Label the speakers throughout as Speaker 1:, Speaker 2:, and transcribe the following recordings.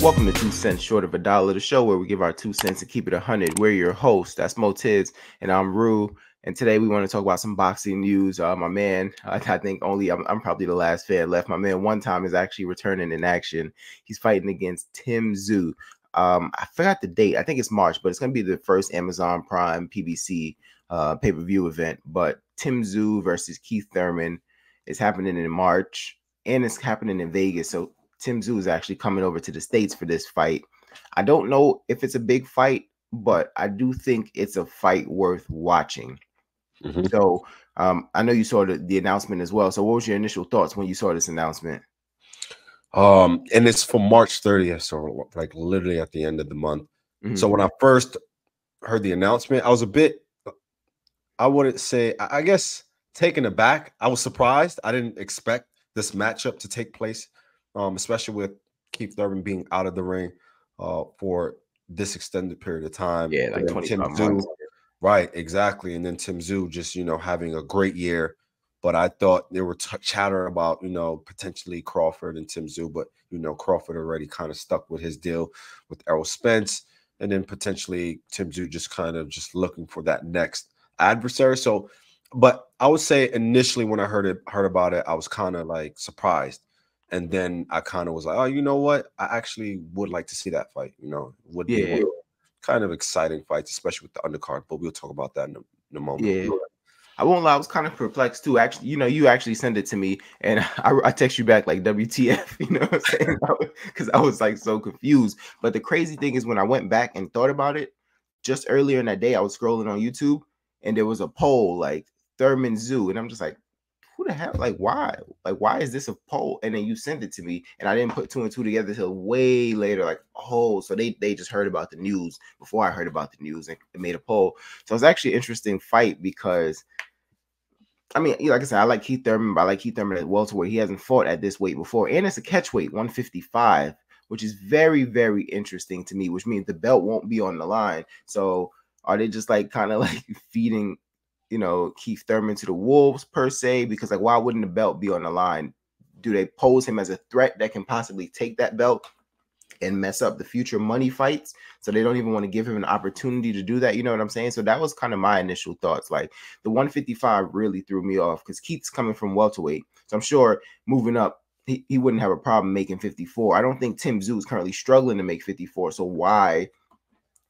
Speaker 1: Welcome to 2 Cents Short of a Dollar, the show where we give our 2 cents and keep it 100. We're your host. That's Mo Tiz, and I'm Rue. And today we want to talk about some boxing news. My man, I think I'm probably the last fan left. My man, one time is actually returning in action. He's fighting against Tszyu. I forgot the date. I think it's March, but it's going to be the first Amazon Prime PBC pay-per-view event. But Tszyu versus Keith Thurman is happening in March, and it's happening in Vegas. So Tszyu is actually coming over to the States for this fight. I don't know if it's a big fight, but I do think it's a fight worth watching. So I know you saw the announcement as well. So what was your initial thoughts when you saw this announcement?
Speaker 2: And it's for March 30th, so like literally at the end of the month. So when I first heard the announcement, I was a bit, I wouldn't say, I guess, taken aback. I was surprised. I didn't expect this matchup to take place, especially with Keith Thurman being out of the ring for this extended period of time.
Speaker 1: Yeah, like 25 months.
Speaker 2: Right, exactly. And then Tszyu just, having a great year. But I thought they were chatter about, potentially Crawford and Tszyu. But, Crawford already kind of stuck with his deal with Errol Spence. And then potentially Tszyu just kind of just looking for that next adversary. So, but I would say initially when I heard about it, I was kind of like surprised. And then I kind of was like, oh, you know what? I actually would like to see that fight. Would be one of kind of exciting fights, especially with the undercard. But we'll talk about that in a moment.
Speaker 1: Yeah. I won't lie, I was kind of perplexed too. Actually, you actually sent it to me, and I text you back like WTF, you know what I'm saying? Because I was like so confused. But the crazy thing is when I went back and thought about it, just earlier in that day, I was scrolling on YouTube, and there was a poll like Thurman Tszyu, and I'm just like, who the hell? Like, why? Like, why is this a poll? And then you sent it to me, and I didn't put 2 and 2 together till way later. Like, oh, so they just heard about the news before I heard about the news and made a poll. So it's actually an interesting fight because, I mean, like I said, I like Keith Thurman, but I like Keith Thurman at welterweight. He hasn't fought at this weight before, and it's a catchweight, 155, which is very, very interesting to me. Which means the belt won't be on the line. So are they just like kind of like feeding, Keith Thurman to the wolves per se? Because like, why wouldn't the belt be on the line? Do they pose him as a threat that can possibly take that belt and mess up the future money fights? So they don't even want to give him an opportunity to do that. You know what I'm saying? So that was kind of my initial thoughts. Like the 155 really threw me off because Keith's coming from welterweight. So I'm sure moving up, he wouldn't have a problem making 54. I don't think Tszyu is currently struggling to make 54. So why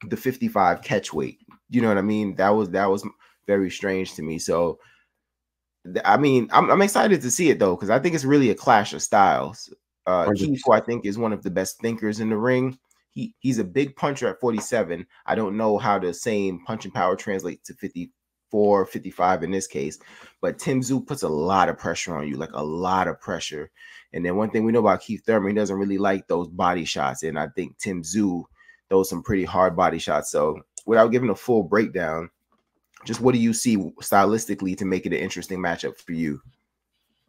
Speaker 1: the 55 catch weight? You know what I mean? That was very strange to me. So, I mean, I'm excited to see it though, because I think it's really a clash of styles. Keith, who I think is one of the best thinkers in the ring, he's a big puncher at 47. I don't know how the same punching power translates to 54, 55 in this case, but Tszyu puts a lot of pressure on you, like a lot of pressure. And then one thing we know about Keith Thurman, he doesn't really like those body shots, and I think Tszyu throws some pretty hard body shots. So, without giving a full breakdown, just what do you see stylistically to make it an interesting matchup for you?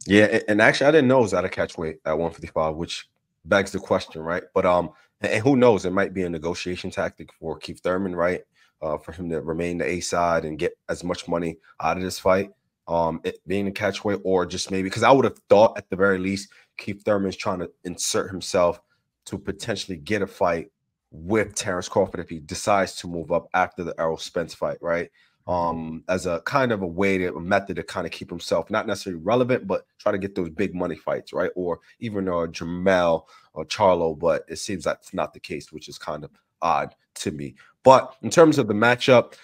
Speaker 2: Yeah, and actually, I didn't know it was at a catchweight at 155, which begs the question, right? But and who knows? It might be a negotiation tactic for Keith Thurman, right? For him to remain the A side and get as much money out of this fight, it being a catchweight, or just maybe because I would have thought at the very least Keith Thurman's trying to insert himself to potentially get a fight with Terrence Crawford if he decides to move up after the Errol Spence fight, right? As a kind of a method to kind of keep himself not necessarily relevant, but try to get those big money fights, right? Or even Jamel or Charlo, but it seems that's not the case, which is kind of odd to me. But in terms of the matchup,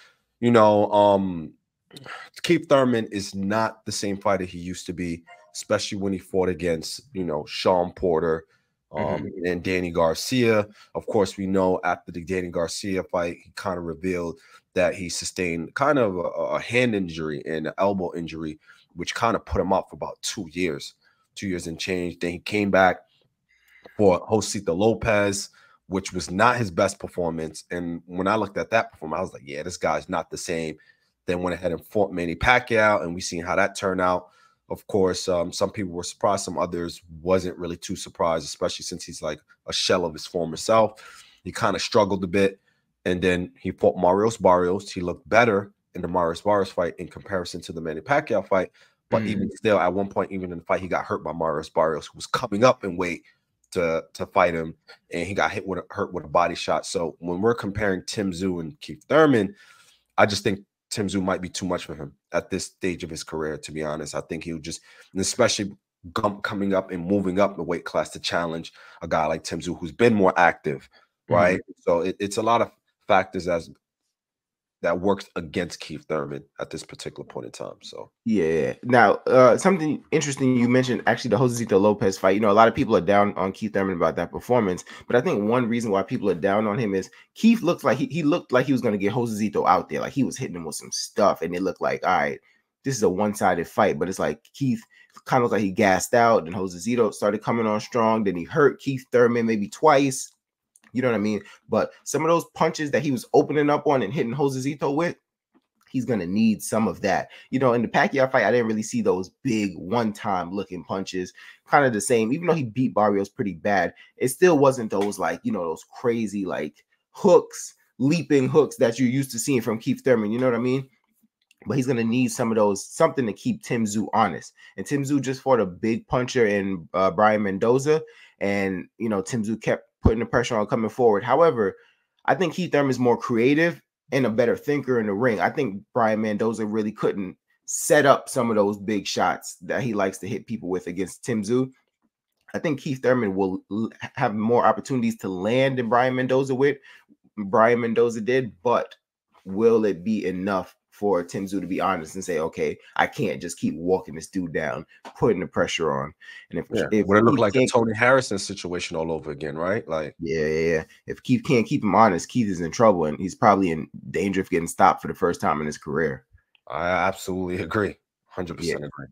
Speaker 2: Keith Thurman is not the same fighter he used to be, especially when he fought against, Sean Porter, and Danny Garcia. Of course, we know after the Danny Garcia fight, he kind of revealed that he sustained kind of a hand injury and an elbow injury, which kind of put him out for about 2 years and change. Then he came back for Josita Lopez, which was not his best performance. And when I looked at that performance, I was like, yeah, this guy's not the same. Then went ahead and fought Manny Pacquiao, and we seen how that turned out. Of course, some people were surprised. Some others wasn't really too surprised, especially since he's like a shell of his former self. He kind of struggled a bit. And then he fought Marios Barrios. He looked better in the Marios Barrios fight in comparison to the Manny Pacquiao fight. But even still, at one point, even in the fight, he got hurt by Marios Barrios, who was coming up in weight to fight him, and he got hurt with a body shot. So when we're comparing Tszyu and Keith Thurman, I just think Tszyu might be too much for him at this stage of his career, to be honest. I think he would just, and especially coming up and moving up the weight class to challenge a guy like Tszyu who's been more active, right? So it's a lot of factors that works against Keith Thurman at this particular point in time. So
Speaker 1: yeah. Now, something interesting you mentioned, actually, the Josecito Lopez fight. You know, a lot of people are down on Keith Thurman about that performance, but I think one reason why people are down on him is Keith looks like he looked like he was going to get Josecito out there, like he was hitting him with some stuff, and it looked like, all right, this is a one-sided fight. But it's like Keith kind of like he gassed out, and Josecito started coming on strong. Then he hurt Keith Thurman maybe twice. You know what I mean? But some of those punches that he was opening up on and hitting Josecito with, he's going to need some of that. You know, in the Pacquiao fight, I didn't really see those big one-time looking punches. Kind of the same. Even though he beat Barrios pretty bad, it still wasn't those, like, you know, those crazy, like, hooks, leaping hooks that you're used to seeing from Keith Thurman. You know what I mean? But he's going to need some of those, something to keep Tszyu honest. And Tszyu just fought a big puncher in Brian Mendoza. And, you know, Tszyu kept putting the pressure on coming forward. However, I think Keith Thurman is more creative and a better thinker in the ring. I think Brian Mendoza really couldn't set up some of those big shots that he likes to hit people with against Tszyu. I think Keith Thurman will have more opportunities to land than Brian Mendoza did, but will it be enough for Tszyu to be honest and say, okay, I can't just keep walking this dude down, putting the pressure on. And if
Speaker 2: would it look like a Tony Harrison situation all over again, right? Like,
Speaker 1: yeah. If Keith can't keep him honest, Keith is in trouble, and he's probably in danger of getting stopped for the first time in his career.
Speaker 2: I absolutely agree. 100% agree.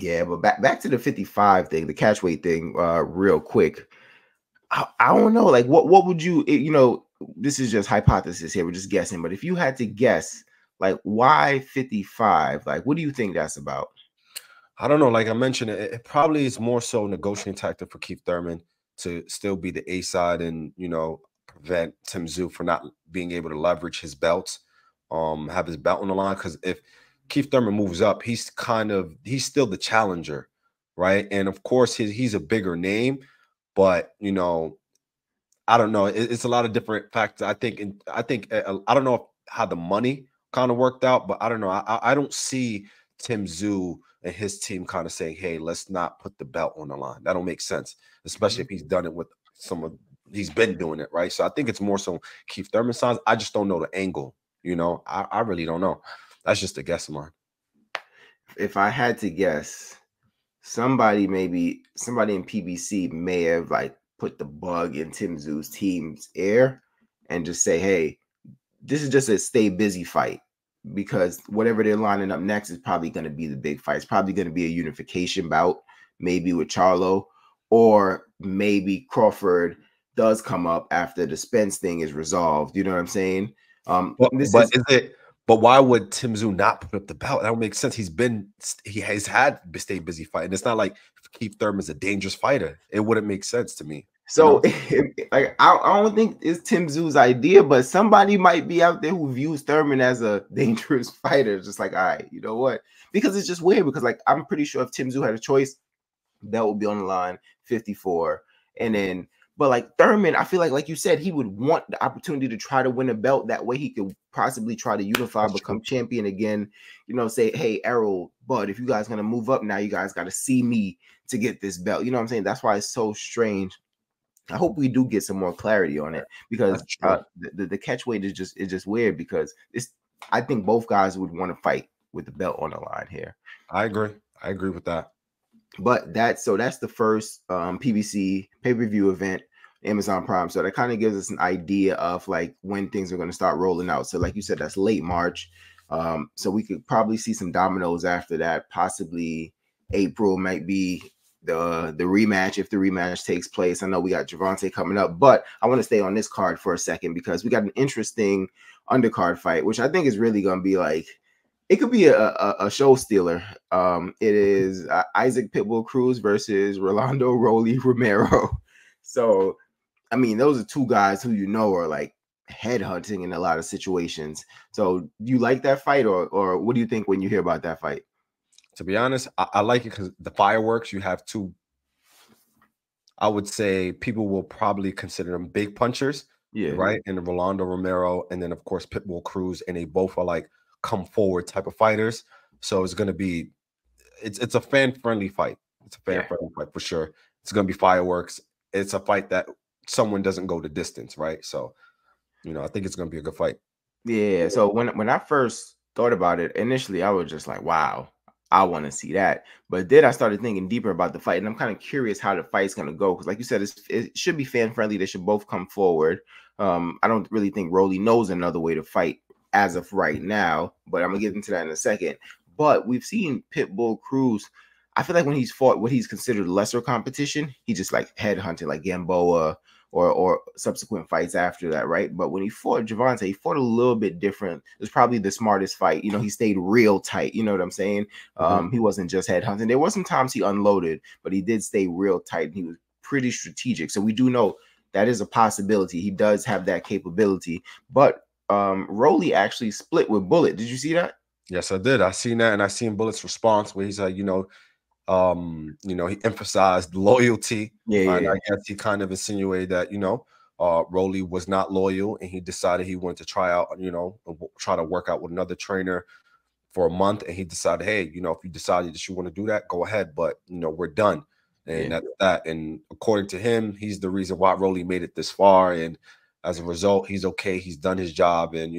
Speaker 1: Yeah, but back to the 55 thing, the catchweight thing, real quick. I don't know, like what would you, you know, this is just hypothesis here, we're just guessing, but if you had to guess, like, why 55? Like, what do you think that's about?
Speaker 2: I don't know. Like I mentioned, it probably is more so a negotiating tactic for Keith Thurman to still be the A side and, you know, prevent Tszyu from not being able to leverage his belts, have his belt on the line. Because if Keith Thurman moves up, he's still the challenger, right? And of course, he's a bigger name, but, you know, I don't know. It's a lot of different factors. I don't know how the money kind of worked out, but I don't know. I don't see Tszyu and his team kind of saying, hey, let's not put the belt on the line. That don't make sense, especially if he's done it with he's been doing it, right? So I think it's more so Keith Thurman signs. I just don't know the angle, you know. I really don't know. That's just a guess of mine.
Speaker 1: If I had to guess, somebody in PBC may have like put the bug in Tszyu's team's ear and just say, hey, this is just a stay busy fight, because whatever they're lining up next is probably going to be the big fight. It's probably going to be a unification bout, maybe with Charlo, or maybe Crawford does come up after the Spence thing is resolved. You know what I'm saying?
Speaker 2: But why would Tszyu not put up the belt? That would make sense. He has had stay busy fighting. It's not like Keith Thurman's a dangerous fighter. It wouldn't make sense to me.
Speaker 1: So, like, I don't think it's Tszyu's idea, but somebody might be out there who views Thurman as a dangerous fighter. It's just like, all right, you know what? Because it's just weird. Because, like, I'm pretty sure if Tszyu had a choice, that would be on the line, 54, and then. But like Thurman, I feel like you said, he would want the opportunity to try to win a belt. That way he could possibly try to unify, become champion again. You know, say, hey, Errol, Bud, if you guys going to move up now, you guys got to see me to get this belt. You know what I'm saying? That's why it's so strange. I hope we do get some more clarity on it, because the catchweight is just weird, because I think both guys would want to fight with the belt on the line here.
Speaker 2: I agree with that.
Speaker 1: But that's the first PBC pay-per-view event, Amazon Prime. So that kind of gives us an idea of like when things are going to start rolling out. So like you said, that's late March. So we could probably see some dominoes after that. Possibly April might be the rematch, if the rematch takes place. I know we got Gervonta coming up, but I want to stay on this card for a second, because we got an interesting undercard fight, which I think is really going to be like, it could be a show stealer. It is Isaac PittBull Cruz versus Rolando Rolly Romero. So, I mean, those are two guys who, you know, are like headhunting in a lot of situations. So, do you like that fight, or what do you think when you hear about that fight?
Speaker 2: To be honest, I like it because the fireworks. You have two I would say people will probably consider them big punchers,
Speaker 1: Yeah.
Speaker 2: right? And Rolando Romero, and then of course PittBull Cruz, and they both are like come forward type of fighters. So it's gonna be it's a fan friendly fight. It's a fan
Speaker 1: Yeah.
Speaker 2: friendly fight for sure. It's gonna be fireworks. It's a fight that someone doesn't go the distance, right? So I think it's gonna be a good fight.
Speaker 1: Yeah. So when I first thought about it, initially I was just like, wow, I want to see that. But then I started thinking deeper about the fight, and I'm kind of curious how the fight's gonna go. Because like you said, it should be fan friendly. They should both come forward. I don't really think Rolly knows another way to fight as of right now, but I'm gonna get into that in a second. But we've seen Pitbull Cruz. I feel like when he's fought what he's considered lesser competition, he just like headhunted like Gamboa or subsequent fights after that, right? But when he fought Gervonta, he fought a little bit different. It was probably the smartest fight. He stayed real tight. You know what I'm saying? He wasn't just headhunting. There were some times he unloaded, but he did stay real tight. And he was pretty strategic. So we do know that is a possibility. He does have that capability. But Rolly actually split with Bullet. Did you see that?
Speaker 2: Yes, I did. I seen that, and I seen Bullet's response where he's like, he emphasized loyalty. And I guess he kind of insinuated that, Rolly was not loyal, and he decided he wanted to try out, try to work out with another trainer for a month. And he decided, hey, if you decided that you want to do that, go ahead. But, we're done. And that's that. And according to him, he's the reason why Rolly made it this far. And as a result, he's okay. He's done his job. And,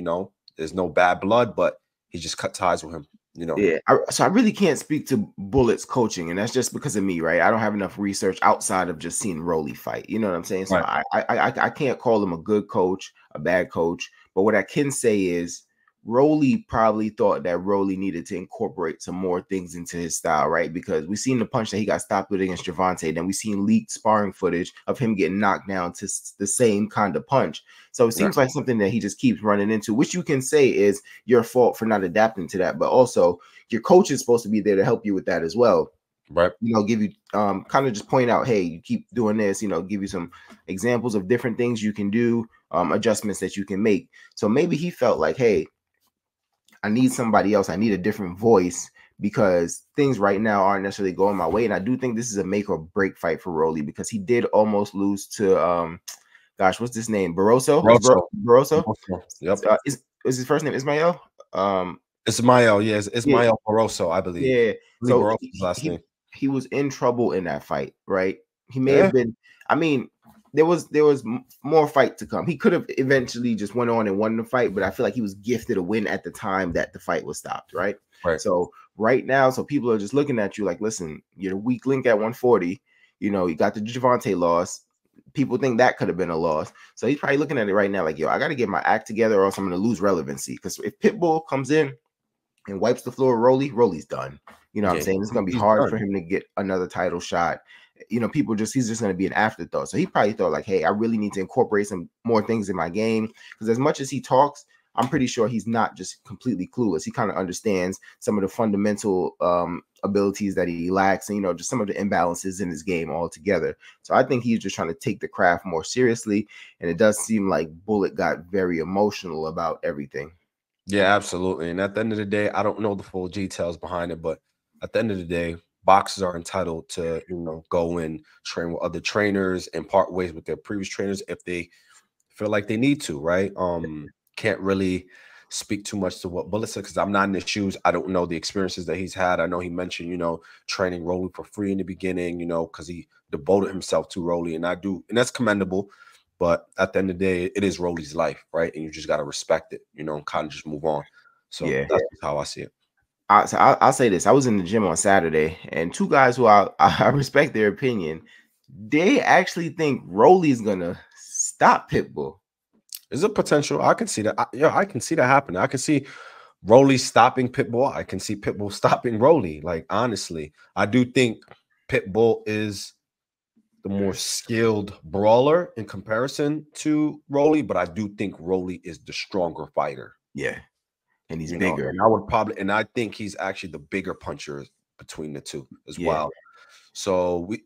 Speaker 2: there's no bad blood, but he just cut ties with him.
Speaker 1: Yeah, so I really can't speak to Bullet's coaching, and that's just because of me, right? I don't have enough research outside of just seeing Rolly fight. You know what I'm saying? So
Speaker 2: right.
Speaker 1: I can't call him a good coach, a bad coach, but what I can say is Rolly probably thought that Rolly needed to incorporate some more things into his style, right? Because we seen the punch that he got stopped with against Gervonta, then we seen leaked sparring footage of him getting knocked down to the same kind of punch. So it seems like something that he just keeps running into, which you can say is your fault for not adapting to that, but also your coach is supposed to be there to help you with that as well.
Speaker 2: Right.
Speaker 1: Give you kind of just point out, hey, you keep doing this, give you some examples of different things you can do, adjustments that you can make. So maybe he felt like, hey, I need somebody else. I need a different voice because things right now aren't necessarily going my way. And I do think this is a make or break fight for Rolly because he did almost lose to, what's his name? Barroso? Barroso?
Speaker 2: Yep.
Speaker 1: Is his first name Ismael?
Speaker 2: Ismael, yes, Ismael Barroso, I believe.
Speaker 1: Yeah. So
Speaker 2: Barroso's last name.
Speaker 1: He was in trouble in that fight, right? He may have been. I mean, there was more fight to come. He could have eventually just went on and won the fight, but I feel like he was gifted a win at the time that the fight was stopped, right?
Speaker 2: Right.
Speaker 1: So right now, people are just looking at you like, listen, you're the weak link at 140. You got the Gervonta loss. People think that could have been a loss. So he's probably looking at it right now like, yo, I got to get my act together or else I'm going to lose relevancy. Because if Pitbull comes in and wipes the floor, Rolly's done. You know what I'm saying? It's going to be hard for him to get another title shot. He's just going to be an afterthought. So he probably thought like, hey, I really need to incorporate some more things in my game. Because as much as he talks, I'm pretty sure he's not just completely clueless. He kind of understands some of the fundamental abilities that he lacks and, just some of the imbalances in his game altogether. So I think he's just trying to take the craft more seriously. And it does seem like Bullet got very emotional about everything.
Speaker 2: Yeah, absolutely. And at the end of the day, I don't know the full details behind it, but at the end of the day, boxers are entitled to, go and train with other trainers and part ways with their previous trainers if they feel like they need to, right? Can't really speak too much to what Bullet said because I'm not in his shoes. I don't know the experiences that he's had. I know he mentioned, training Rolly for free in the beginning, because he devoted himself to Rolly, and that's commendable. But at the end of the day, it is Rolly's life, right? And you just got to respect it, and kind of just move on. So that's how I see it.
Speaker 1: I'll say this. I was in the gym on Saturday, and two guys who I respect their opinion, they actually think Rolly's going to stop Pitbull.
Speaker 2: Is a potential. I can see that. I can see that happening. I can see Rolly stopping Pitbull. I can see Pitbull stopping Rolly. Like, honestly, I do think Pitbull is the more skilled brawler in comparison to Rolly, but I do think Rolly is the stronger fighter.
Speaker 1: Yeah. And he's bigger.
Speaker 2: And I think he's actually the bigger puncher between the two as well. So we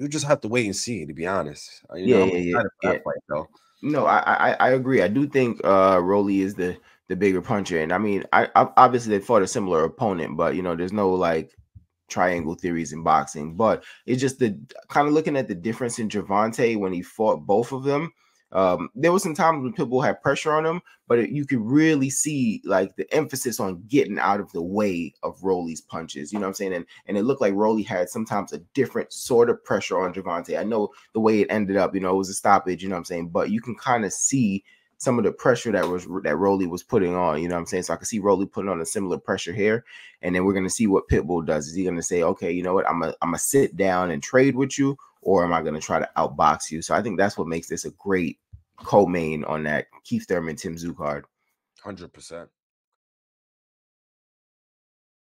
Speaker 2: just have to wait and see, to be honest. I'm excited for that fight, though.
Speaker 1: No, I agree. I do think Rolly is the bigger puncher. And I mean, I obviously they fought a similar opponent, but there's no like triangle theories in boxing, but it's just the kind of looking at the difference in Gervonta when he fought both of them. There was some times when PittBull had pressure on him, but you could really see like the emphasis on getting out of the way of Rolly's punches. You know what I'm saying? And it looked like Rolly had sometimes a different sort of pressure on Gervonta. I know the way it ended up, you know, it was a stoppage, you know what I'm saying? But you can kind of see some of the pressure that Rolly was putting on, you know what I'm saying? So I can see Rolly putting on a similar pressure here. And then we're going to see what PittBull does. Is he going to say, okay, you know what, I'm gonna sit down and trade with you, or am I going to try to outbox you? So I think that's what makes this a great co-main on that Keith Thurman Tim Tszyu card.
Speaker 2: 100%.